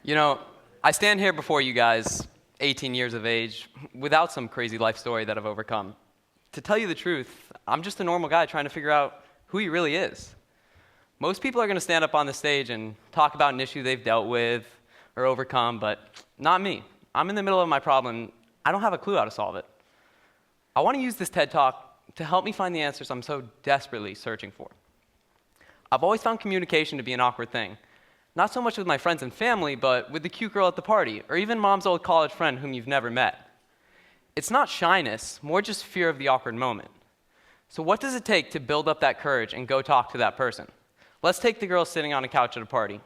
You know, I stand here before you guys, 18 years of age, without some crazy life story that I've overcome. To tell you the truth, I'm just a normal guy trying to figure out who he really is. Most people are going to stand up on the stage and talk about an issue they've dealt with or overcome, but not me. I'm in the middle of my problem. I don't have a clue how to solve it. I want to use this TED Talk to help me find the answers I'm so desperately searching for. I've always found communication to be an awkward thing. Not so much with my friends and family, but with the cute girl at the party, or even mom's old college friend whom you've never met. It's not shyness, more just fear of the awkward moment. So what does it take to build up that courage and go talk to that person? Let's take the girl sitting on a couch at a party.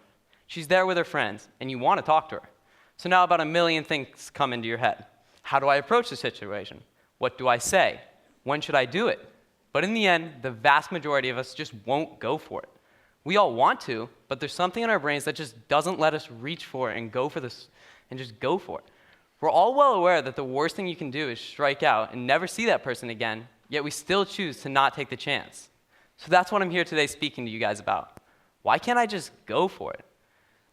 She's there with her friends, and you want to talk to her. So now about a million things come into your head. How do I approach the situation? What do I say? When should I do it? But in the end, the vast majority of us just won't go for it. We all want to, but there's something in our brains that just doesn't let us reach for it and go for this, and just go for it. We're all well aware that the worst thing you can do is strike out and never see that person again, yet we still choose to not take the chance. So that's what I'm here today speaking to you guys about. Why can't I just go for it?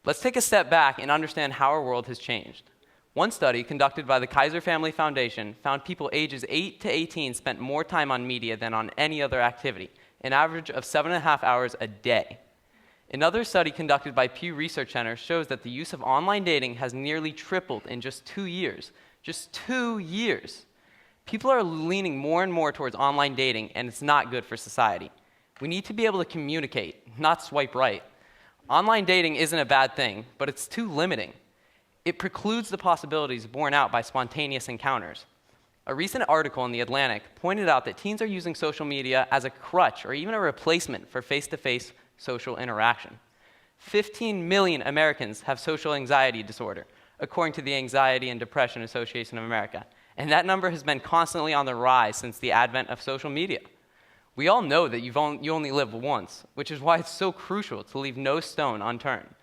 Let's take a step back and understand how our world has changed. One study conducted by the Kaiser Family Foundation found people ages 8 to 18 spent more time on media than on any other activity, an average of 7.5 hours a day. Another study conducted by Pew Research Center shows that the use of online dating has nearly tripled in just 2 years. Just 2 years. People are leaning more and more towards online dating, and it's not good for society. We need to be able to communicate, not swipe right. Online dating isn't a bad thing, but it's too limiting. It precludes the possibilities borne out by spontaneous encounters. A recent article in The Atlantic pointed out that teens are using social media as a crutch or even a replacement for face-to-face social interaction. 15 million Americans have social anxiety disorder, according to the Anxiety and Depression Association of America, and that number has been constantly on the rise since the advent of social media. We all know that you only live once, which is why it's so crucial to leave no stone unturned.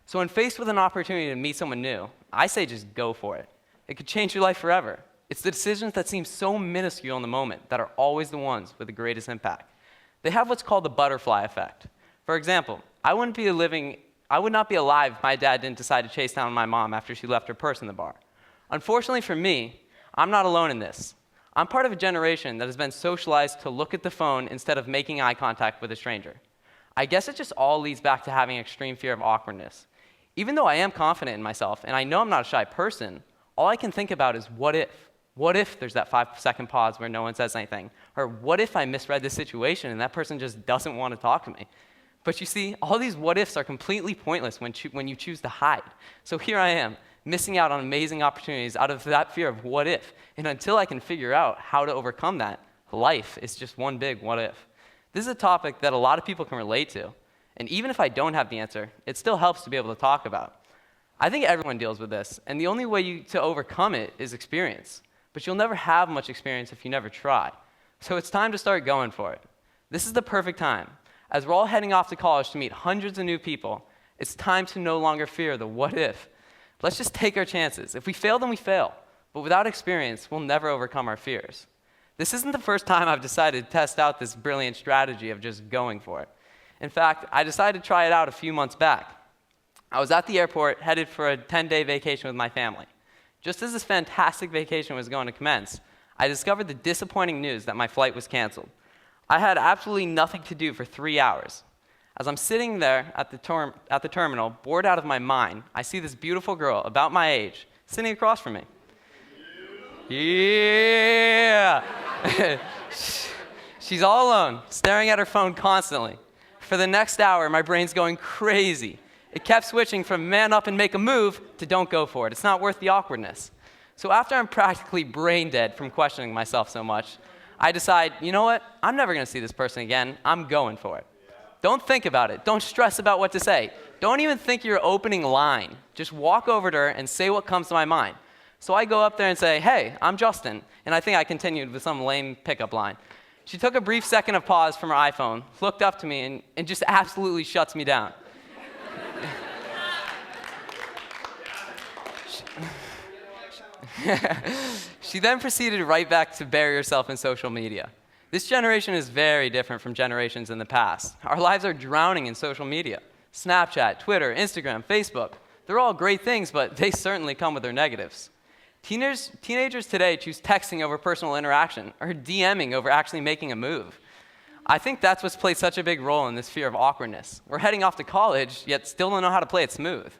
So when faced with an opportunity to meet someone new, I say just go for it. It could change your life forever. It's the decisions that seem so minuscule in the moment that are always the ones with the greatest impact. They have what's called the butterfly effect. For example, I would not be alive if my dad didn't decide to chase down my mom after she left her purse in the bar. Unfortunately for me, I'm not alone in this. I'm part of a generation that has been socialized to look at the phone instead of making eye contact with a stranger. I guess it just all leads back to having extreme fear of awkwardness. Even though I am confident in myself, and I know I'm not a shy person, all I can think about is what if? What if there's that 5-second pause where no one says anything? Or what if I misread the situation and that person just doesn't want to talk to me? But you see, all these what ifs are completely pointless when you choose to hide. So here I am, missing out on amazing opportunities out of that fear of what if. And until I can figure out how to overcome that, life is just one big what if. This is a topic that a lot of people can relate to. And even if I don't have the answer, it still helps to be able to talk about. I think everyone deals with this, and the only way to overcome it is experience. But you'll never have much experience if you never try. So it's time to start going for it. This is the perfect time. As we're all heading off to college to meet hundreds of new people, it's time to no longer fear the what if. Let's just take our chances. If we fail, then we fail. But without experience, we'll never overcome our fears. This isn't the first time I've decided to test out this brilliant strategy of just going for it. In fact, I decided to try it out a few months back. I was at the airport, headed for a 10-day vacation with my family. Just as this fantastic vacation was going to commence, I discovered the disappointing news that my flight was canceled. I had absolutely nothing to do for 3 hours. As I'm sitting there at the terminal, bored out of my mind, I see this beautiful girl, about my age, sitting across from me. Yeah! She's all alone, staring at her phone constantly. For the next hour, my brain's going crazy. It kept switching from man up and make a move to don't go for it. It's not worth the awkwardness. So after I'm practically brain dead from questioning myself so much, I decide, you know what? I'm never going to see this person again. I'm going for it. Don't think about it. Don't stress about what to say. Don't even think your opening line. Just walk over to her and say what comes to my mind. So I go up there and say, hey, I'm Justin. And I think I continued with some lame pickup line. She took a brief second of pause from her iPhone, looked up to me, and just absolutely shuts me down. She then proceeded right back to bury herself in social media. This generation is very different from generations in the past. Our lives are drowning in social media. Snapchat, Twitter, Instagram, Facebook. They're all great things, but they certainly come with their negatives. Teenagers today choose texting over personal interaction or DMing over actually making a move. I think that's what's played such a big role in this fear of awkwardness. We're heading off to college, yet still don't know how to play it smooth.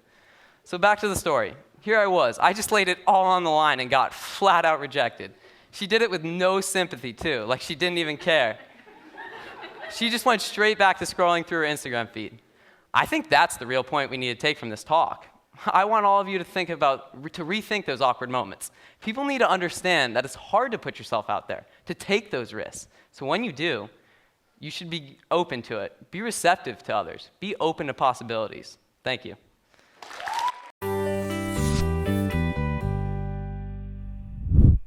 So back to the story. Here I was. I just laid it all on the line and got flat out rejected. She did it with no sympathy, too, like she didn't even care. She just went straight back to scrolling through her Instagram feed. I think that's the real point we need to take from this talk. I want all of you to rethink those awkward moments. People need to understand that it's hard to put yourself out there, to take those risks. So when you do, you should be open to it. Be receptive to others. Be open to possibilities. Thank you.